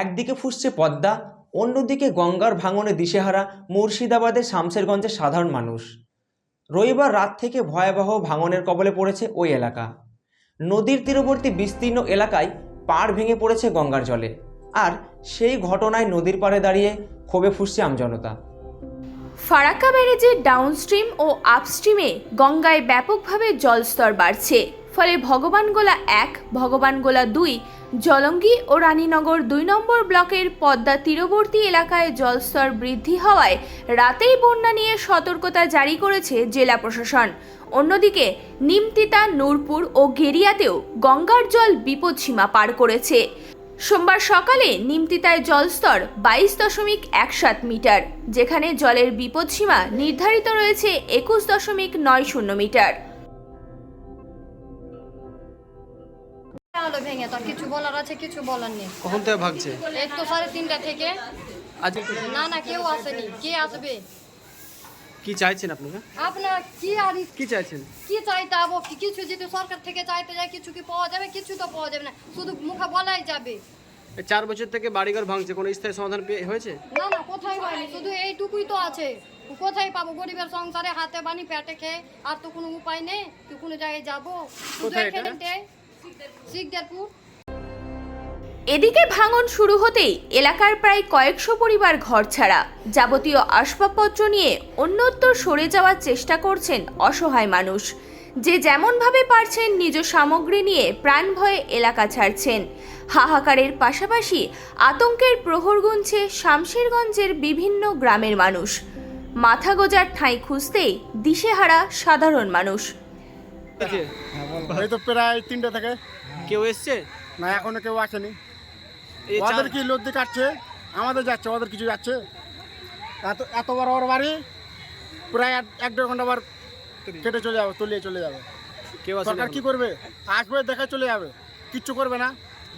একদিকে ফুসছে পদ্মা, অন্যদিকে গঙ্গার ভাঙনে দিশেহারা মুর্শিদাবাদের শামশেরগঞ্জের সাধারণ মানুষ। রবিবার রাত থেকে ভয়াবহ ভাঙনের কবলে পড়েছে ওই এলাকা। নদীর তীরবর্তী বিস্তীর্ণ এলাকায় পাড় ভেঙে পড়েছে গঙ্গার জলে, আর সেই ঘটনায় নদীর পাড়ে দাঁড়িয়ে ক্ষোভে ফুঁসছে আমজনতা। ফারাক্কা ব্যারেজের ডাউনস্ট্রিম ও আপস্ট্রিমে গঙ্গায় ব্যাপকভাবে জলস্তর বাড়ছে, ফলে ভগবানগোলা 1, ভগবানগোলা 2, জলঙ্গি ও রানীনগর 2 নম্বর ব্লকের পদ্মা তীরবর্তী এলাকায় জলস্তর বৃদ্ধি হওয়ায় রাতেই বন্যা নিয়ে সতর্কতা জারি করেছে জেলা প্রশাসন। অন্যদিকে নিমতিতা, নূরপুর ও গেরিয়াতেও গঙ্গার জল বিপদসীমা পার করেছে। সোমবার সকালে নিমতিতায় জলস্তর 22.17 মিটার, যেখানে জলের বিপদসীমা নির্ধারিত রয়েছে 21.90 মিটার। আলো ভেঙে তোর কিছু বলার আছে, কিছু বলার নেই। কখন থেকে ভাগছে? এই তো 3:30 থেকে। আজ না কেউ আসেনি, কে আসবে? কি চাইছেন আপনারা? আপনার কি আর কি চাইছেন? কি চাইতে হবো? কিছু যদি সরকার থেকে চাইতে যায়, কিছু কি পাওয়া যাবে? কিছু তো পাওয়া যাবে না, শুধু মুখে বলাই যাবে। 4 বছর থেকে বাড়িঘর ভাঙছে, কোনো স্থায়ী সমাধান হয়েছে? না কোথায় হয়নি, শুধু এইটুকুই তো আছে। কোথায় পাবো? গরিবের সংসারে হাতে বানি পেটে খেয়ে আর তো কোনো উপায় নেই। তুই কোনো জায়গায় যাবো? কোথায় এটা? শিকদারপুর। এদিকে ভাঙন শুরু হতেই এলাকার প্রায় কয়েকশো পরিবার ঘরছাড়া। যাবতীয় আসবাবপত্র নিয়ে অন্যত্র সরে যাওয়ার চেষ্টা করছেন অসহায় মানুষ। যে যেমনভাবে পারছেন নিজ সামগ্রী নিয়ে প্রাণ ভয়ে এলাকা ছাড়ছেন। হাহাকারের পাশাপাশি আতঙ্কের প্রহর গুনছে শামশেরগঞ্জের বিভিন্ন গ্রামের মানুষ। মাথা গোজার ঠাঁই খুঁজতেই দিশেহারা সাধারণ মানুষ। এই তো প্রায় 3টা থেকে। কেউ এসছে? না এখনো কেউ আসেনি। এই ওদের কি লদ্দি কাটছে, আমাদের যাচ্ছে, ওদের কিছু যাচ্ছে। এত বড় ওর বাড়ি, প্রায় 1-1.5 ঘন্টা বার কেটে চলে যাবে, তলিয়ে চলে যাবে। কেউ আসে? সরকার কি করবে? আসবে, দেখে চলে যাবে, কিচ্ছু করবে না।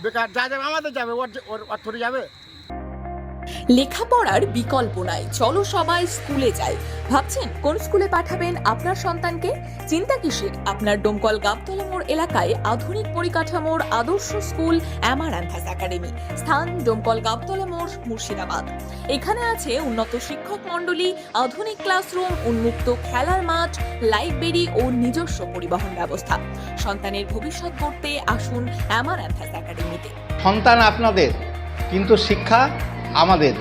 বেকার যা যাবে আমাদের যাবে, ওর থরে যাবে। লেখাপড়ার বিকল্প নাই, চলো সবাই স্কুলে যাই। ভাবছেন কোন স্কুলে পাঠাবেন আপনার সন্তানকে? চিন্তা কিসের? আপনার ডোমকল গাবতলা মোড় এলাকায় আধুনিক পরিকাঠামোর আদর্শ স্কুল অ্যামারান্থাস একাডেমি। স্থান ডোমকল গাবতলা মোড়, মুর্শিদাবাদ। এখানে আছে উন্নত শিক্ষক মণ্ডলী, আধুনিক ক্লাসরুম, উন্মুক্ত খেলার মাঠ, লাইব্রেরি ও নিজস্ব পরিবহন ব্যবস্থা। সন্তানের ভবিষ্যৎ গড়তে আসুন অ্যামারান্থাস একাডেমিতে। সন্তান আপনাদের, কিন্তু শিক্ষা আমাদের।